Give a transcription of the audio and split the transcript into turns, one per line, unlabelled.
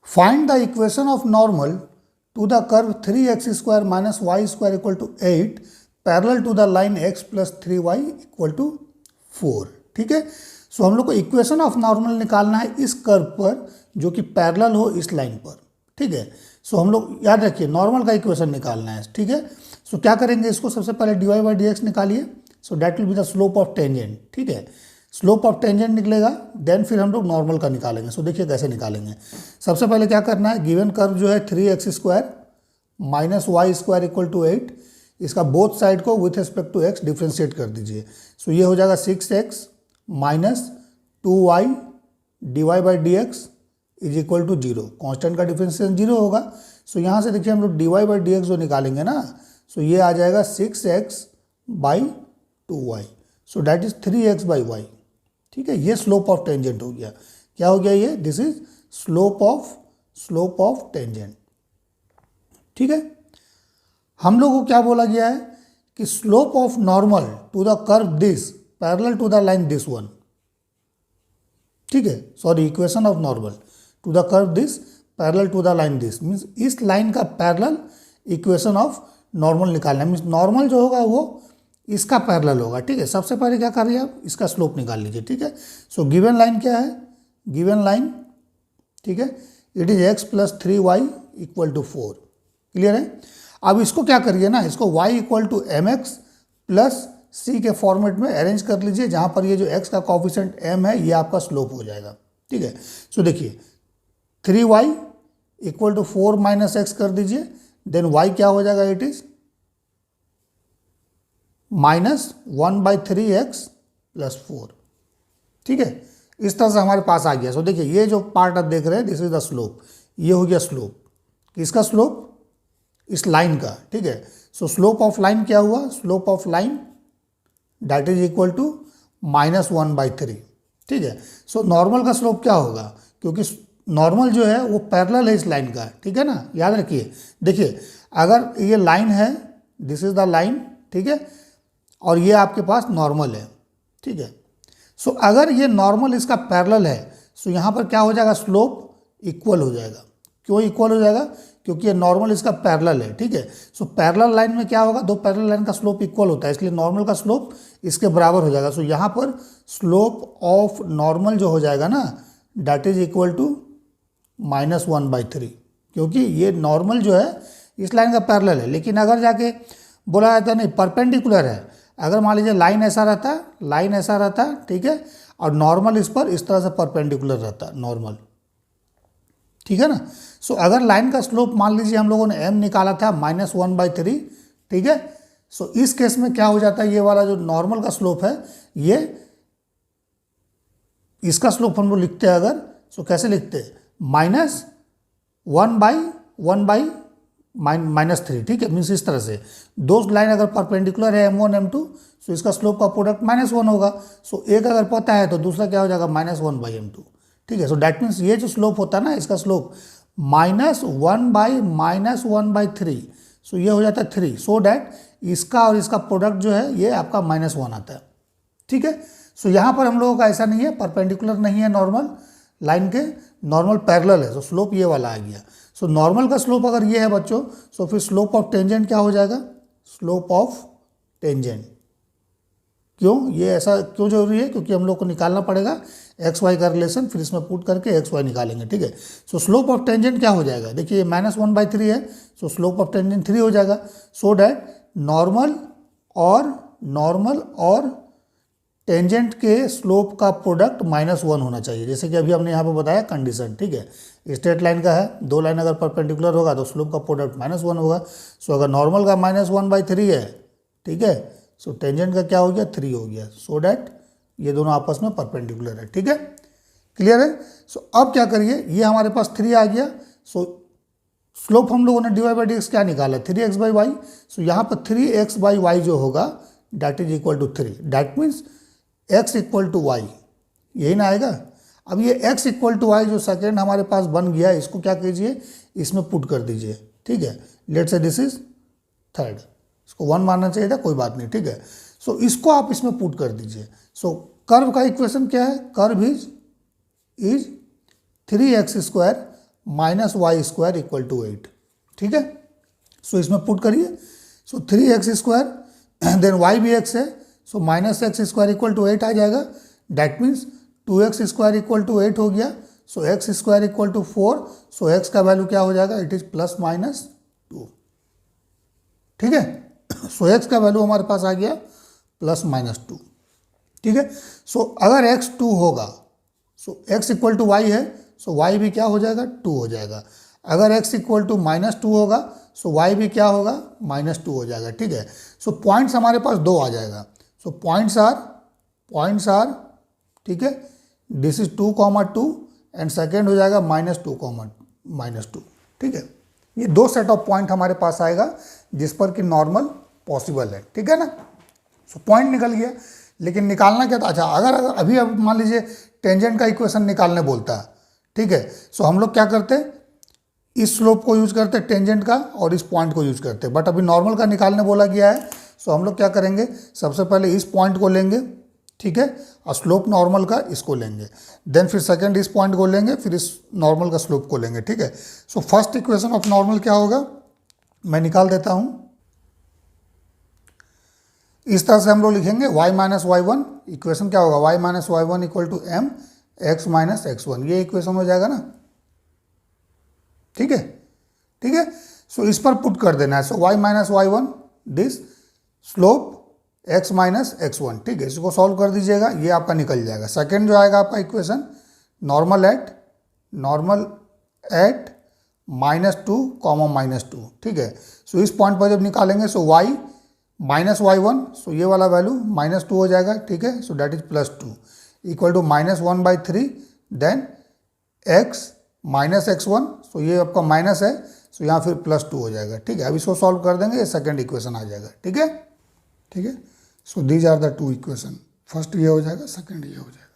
Find the equation of normal to the curve 3x square minus y square equal to 8 parallel to the line x plus 3y equal to 4। ठीक है, सो हम लोग को equation of normal निकालना है इस curve पर जो कि पैरेलल हो इस लाइन पर। ठीक है, सो हम लोग याद रखिए नॉर्मल का इक्वेशन निकालना है। ठीक है, सो क्या करेंगे, इसको सबसे पहले dy बाई डी एक्स निकालिए। So that will be the slope of tangent. ठीक है, स्लोप ऑफ टेंजेंट निकलेगा, देन फिर हम लोग नॉर्मल का निकालेंगे। सो देखिए कैसे निकालेंगे। सबसे पहले क्या करना है, गिवन कर्व जो है 3x square minus y square equal to 8, इसका बोथ साइड को with respect to x differentiate कर दीजिए। सो ये हो जाएगा 6x minus 2y dy by d x is equal to 0। Constant का डिफ्रेंशिएशन 0 होगा। सो यहाँ से देखिए हम लोग dy बाई डी एक्स जो निकालेंगे ना, सो ये आ जाएगा 6x by 2y। So that is 3x by y. ठीक है, ये स्लोप ऑफ टेंजेंट हो गया। क्या हो गया ये, this is slope of tangent. ठीक है, हम लोगों को क्या बोला गया है कि slope of normal to the curve this parallel to the line this one. ठीक है, sorry, equation of normal to the curve this parallel to the line this means इस लाइन का पैरेलल इक्वेशन ऑफ नॉर्मल निकालना means normal जो होगा वो इसका parallel होगा। ठीक है, सबसे पहले क्या करिए आप इसका स्लोप निकाल लीजिए। ठीक है, सो गिवन लाइन क्या है, गिवन लाइन, ठीक है, it is x plus 3y equal to 4। Clear है। अब इसको क्या करिए ना, इसको y equal to M X plus C के फॉर्मेट में अरेंज कर लीजिए, जहाँ पर ये जो x का कॉफिशेंट m है ये आपका स्लोप हो जाएगा। ठीक है, सो देखिए 3y equal to 4 minus x कर दीजिए, देन y क्या हो जाएगा, it is minus 1/3x plus 4। ठीक है, इस तरह से हमारे पास आ गया। सो देखिए ये जो पार्ट आप देख रहे हैं दिस इज द स्लोप, ये हो गया स्लोप, किसका स्लोप, इस लाइन का। ठीक है, सो स्लोप ऑफ लाइन क्या हुआ, slope of line that is equal to -1/3। ठीक है, सो नॉर्मल का स्लोप क्या होगा, क्योंकि नॉर्मल जो है वो पैरेलल है इस लाइन का। ठीक है ना, याद रखिए। देखिए अगर ये लाइन है, दिस इज द लाइन, ठीक है, और ये आपके पास नॉर्मल है। ठीक है, सो अगर ये नॉर्मल इसका पैरेलल है, सो यहाँ पर क्या हो जाएगा, स्लोप इक्वल हो जाएगा। क्यों इक्वल हो जाएगा, क्योंकि ये नॉर्मल इसका पैरेलल है। ठीक है, सो पैरेलल लाइन में क्या होगा, दो पैरेलल लाइन का स्लोप इक्वल होता है, इसलिए नॉर्मल का स्लोप इसके बराबर हो जाएगा। सो यहाँ पर स्लोप ऑफ नॉर्मल जो हो जाएगा ना, डैट इज इक्वल टू -1/3, क्योंकि ये नॉर्मल जो है इस लाइन का पैरेलल है। लेकिन अगर जाके बोला जाता है नहीं परपेंडिकुलर है, अगर मान लीजिए लाइन ऐसा रहता, ठीक है, और नॉर्मल इस पर इस तरह से परपेंडिकुलर रहता नॉर्मल। ठीक है ना, सो अगर लाइन का स्लोप मान लीजिए हम लोगों ने m निकाला था -1/3, ठीक है, सो इस केस में क्या हो जाता है, ये वाला जो नॉर्मल का स्लोप है, ये इसका स्लोप हम लोग लिखते हैं अगर, सो कैसे लिखते हैं, -1/3। ठीक है, मीन्स इस तरह से दो लाइन अगर परपेंडिकुलर है m1 m2, सो इसका स्लोप का प्रोडक्ट -1 होगा। सो एक अगर पता है तो दूसरा क्या हो जाएगा, -1/m2। ठीक है, सो डैट मीन्स ये जो स्लोप होता है ना, इसका स्लोप -1/3, सो ये हो जाता है 3, सो डैट इसका और इसका प्रोडक्ट जो है ये आपका -1 आता है। ठीक है, सो यहाँ पर हम लोगों का ऐसा नहीं है, परपेंडिकुलर नहीं है नॉर्मल लाइन के, नॉर्मल पैरेलल है, सो स्लोप ये वाला आ गया। सो नॉर्मल का स्लोप अगर ये है बच्चों, सो फिर स्लोप ऑफ टेंजेंट क्या हो जाएगा, स्लोप ऑफ टेंजेंट। क्यों ये ऐसा क्यों जरूरी है, क्योंकि हम लोग को निकालना पड़ेगा एक्स वाई का रिलेशन, फिर इसमें पुट करके एक्स वाई निकालेंगे। ठीक है, सो स्लोप ऑफ टेंजेंट क्या हो जाएगा, देखिए -1/3 है, सो स्लोप ऑफ टेंजेंट 3 हो जाएगा। सो डैट नॉर्मल और टेंजेंट के स्लोप का प्रोडक्ट -1 होना चाहिए, जैसे कि अभी हमने यहाँ पे बताया कंडीशन। ठीक है, स्ट्रेट लाइन का है, दो लाइन अगर परपेंडिकुलर होगा तो स्लोप का प्रोडक्ट -1 होगा। सो अगर नॉर्मल का -1/3 है, ठीक है, सो टेंजेंट का क्या हो गया, 3 हो गया। सो डैट ये दोनों आपस में परपेंडिकुलर है। ठीक है, क्लियर है। सो अब क्या करिए, ये हमारे पास 3 आ गया। सो स्लोप हम लोगों ने dy बाई डी एक्स क्या निकाला, 3x बाई वाई। सो यहाँ पर 3x बाई वाई जो होगा that is equal to 3, that means x equal to y, यही ना आएगा। अब ये x इक्वल टू वाई जो सेकेंड हमारे पास बन गया, इसको क्या कीजिए, इसमें पुट कर दीजिए। ठीक है, let's say this is third, इसको 1 मानना चाहिए था, कोई बात नहीं। ठीक है, सो इसको आप इसमें पुट कर दीजिए। सो कर्व का इक्वेशन क्या है, curve is 3x² minus y square equal to 8, ठीक है। सो इसमें पुट करिए, सो 3x² देन वाई भी x है, so minus x square equal to 8 आ जाएगा। That means 2x² equal to 8 हो गया, so x² equal to 4, so x का वैल्यू क्या हो जाएगा, इट इज +-2, ठीक है। सो x का वैल्यू हमारे पास आ गया +-2, ठीक है। सो अगर x 2 होगा, सो x इक्वल टू वाई है, सो y भी क्या हो जाएगा, 2 हो जाएगा। अगर x इक्वल टू -2 होगा, सो y भी क्या होगा, -2 हो जाएगा, ठीक है। सो पॉइंट्स हमारे पास 2 आ जाएगा। सो पॉइंट्स आर, ठीक है, दिस इज 2,2 एंड सेकेंड हो जाएगा -2, ठीक है। ये 2 सेट ऑफ पॉइंट हमारे पास आएगा जिस पर कि नॉर्मल पॉसिबल है, ठीक है ना। सो पॉइंट निकल गया, लेकिन निकालना क्या था, अच्छा अगर अभी अब मान लीजिए टेंजेंट का इक्वेशन निकालने बोलता है, ठीक है। सो हम लोग क्या करते हैं, इस स्लोप को यूज करते हैं टेंजेंट का और इस पॉइंट को यूज करते हैं, बट अभी नॉर्मल का निकालने बोला गया है। सो हम लोग क्या करेंगे, सबसे पहले इस पॉइंट को लेंगे, ठीक है, और स्लोप नॉर्मल का इसको लेंगे, देन फिर सेकंड इस पॉइंट को लेंगे, फिर इस नॉर्मल का स्लोप को लेंगे, ठीक है। So first equation of normal क्या होगा, मैं निकाल देता हूं। इस तरह से हम लोग लिखेंगे y माइनस y1, इक्वेशन क्या होगा, y minus y1 equal to m x minus x1, ये इक्वेशन हो जाएगा ना, ठीक है, ठीक है। सो इस पर पुट कर देना है, सो y minus y1 this slope x minus x1, ठीक है। इसको सॉल्व कर दीजिएगा, ये आपका निकल जाएगा। सेकेंड जो आएगा आपका इक्वेशन, नॉर्मल एट -2, ठीक है। सो इस पॉइंट पर जब निकालेंगे, सो y माइनस y1, सो ये वाला वैल्यू -2 हो जाएगा, ठीक है। So that is +2 equal to -1/3, then x minus x1, so ये आपका माइनस है, सो यहाँ फिर +2 हो जाएगा, ठीक है। अब इसको सॉल्व कर देंगे, ये सेकंड इक्वेशन आ जाएगा, ठीक है, ठीक है। So these are the 2 equation, first ये हो जाएगा, सेकंड ये हो जाएगा।